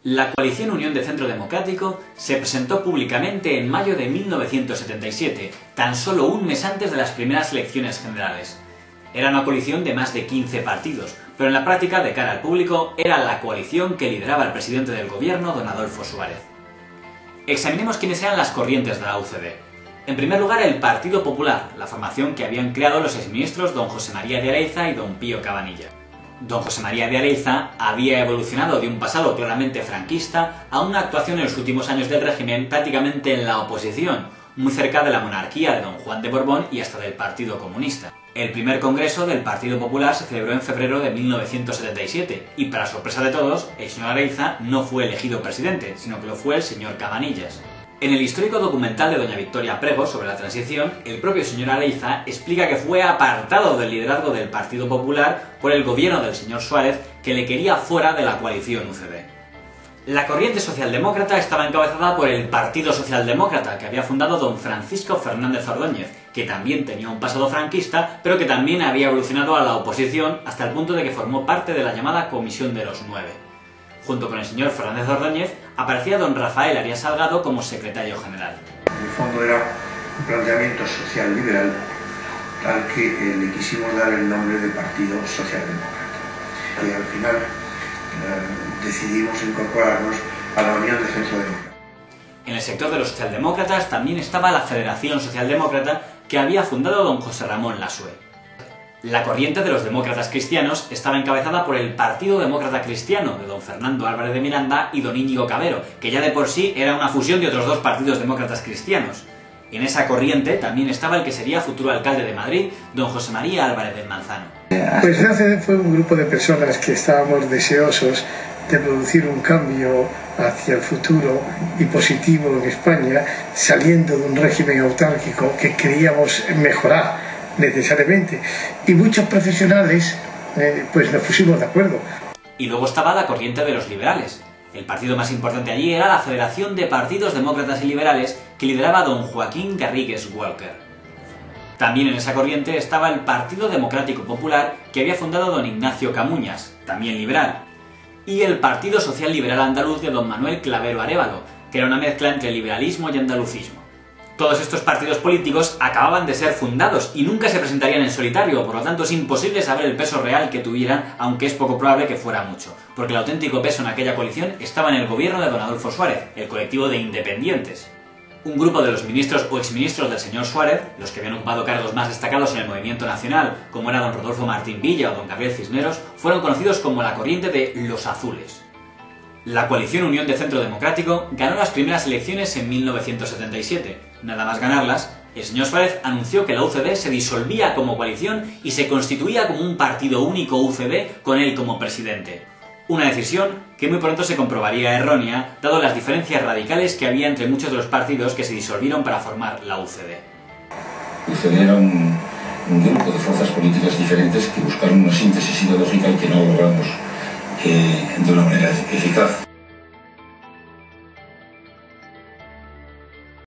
La coalición Unión de Centro Democrático se presentó públicamente en mayo de 1977, tan solo un mes antes de las primeras elecciones generales. Era una coalición de más de 15 partidos, pero en la práctica, de cara al público, era la coalición que lideraba el presidente del gobierno, don Adolfo Suárez. Examinemos quiénes eran las corrientes de la UCD. En primer lugar, el Partido Popular, la formación que habían creado los exministros don José María de Areiza y don Pío Cabanillas. Don José María de Areiza había evolucionado de un pasado claramente franquista a una actuación en los últimos años del régimen prácticamente en la oposición, muy cerca de la monarquía de don Juan de Borbón y hasta del Partido Comunista. El primer congreso del Partido Popular se celebró en febrero de 1977 y, para sorpresa de todos, el señor Areiza no fue elegido presidente, sino que lo fue el señor Cabanillas. En el histórico documental de doña Victoria Prego sobre la transición, el propio señor Areiza explica que fue apartado del liderazgo del Partido Popular por el gobierno del señor Suárez, que le quería fuera de la coalición UCD. La corriente socialdemócrata estaba encabezada por el Partido Socialdemócrata, que había fundado don Francisco Fernández Ordóñez, que también tenía un pasado franquista, pero que también había evolucionado a la oposición hasta el punto de que formó parte de la llamada Comisión de los Nueve. Junto con el señor Fernández Ordóñez, aparecía don Rafael Arias Salgado como secretario general. En el fondo era un planteamiento social liberal al que le quisimos dar el nombre de Partido Socialdemócrata. Y al final decidimos incorporarnos a la Unión de Centro Democrático. En el sector de los socialdemócratas también estaba la Federación Socialdemócrata, que había fundado don José Ramón Lasue. La corriente de los demócratas cristianos estaba encabezada por el Partido Demócrata Cristiano de don Fernando Álvarez de Miranda y don Íñigo Cabero, que ya de por sí era una fusión de otros dos partidos demócratas cristianos. En esa corriente también estaba el que sería futuro alcalde de Madrid, don José María Álvarez del Manzano. Pues la UCD fue un grupo de personas que estábamos deseosos de producir un cambio hacia el futuro y positivo en España, saliendo de un régimen autárquico que queríamos mejorar necesariamente, y muchos profesionales pues nos pusimos de acuerdo. Y luego estaba la corriente de los liberales. El partido más importante allí era la Federación de Partidos Demócratas y Liberales, que lideraba don Joaquín Garrigues Walker. También en esa corriente estaba el Partido Democrático Popular, que había fundado don Ignacio Camuñas, también liberal, y el Partido Social Liberal Andaluz de don Manuel Clavero Arévalo, que era una mezcla entre liberalismo y andalucismo. Todos estos partidos políticos acababan de ser fundados y nunca se presentarían en solitario, por lo tanto es imposible saber el peso real que tuvieran, aunque es poco probable que fuera mucho, porque el auténtico peso en aquella coalición estaba en el gobierno de don Adolfo Suárez, el colectivo de independientes. Un grupo de los ministros o exministros del señor Suárez, los que habían ocupado cargos más destacados en el movimiento nacional, como era don Rodolfo Martín Villa o don Gabriel Cisneros, fueron conocidos como la corriente de los azules. La coalición Unión de Centro Democrático ganó las primeras elecciones en 1977. Nada más ganarlas, el señor Suárez anunció que la UCD se disolvía como coalición y se constituía como un partido único UCD con él como presidente. Una decisión que muy pronto se comprobaría errónea, dado las diferencias radicales que había entre muchos de los partidos que se disolvieron para formar la UCD. UCD era un grupo de fuerzas políticas diferentes que buscaron una síntesis ideológica y que no logramos de una manera eficaz.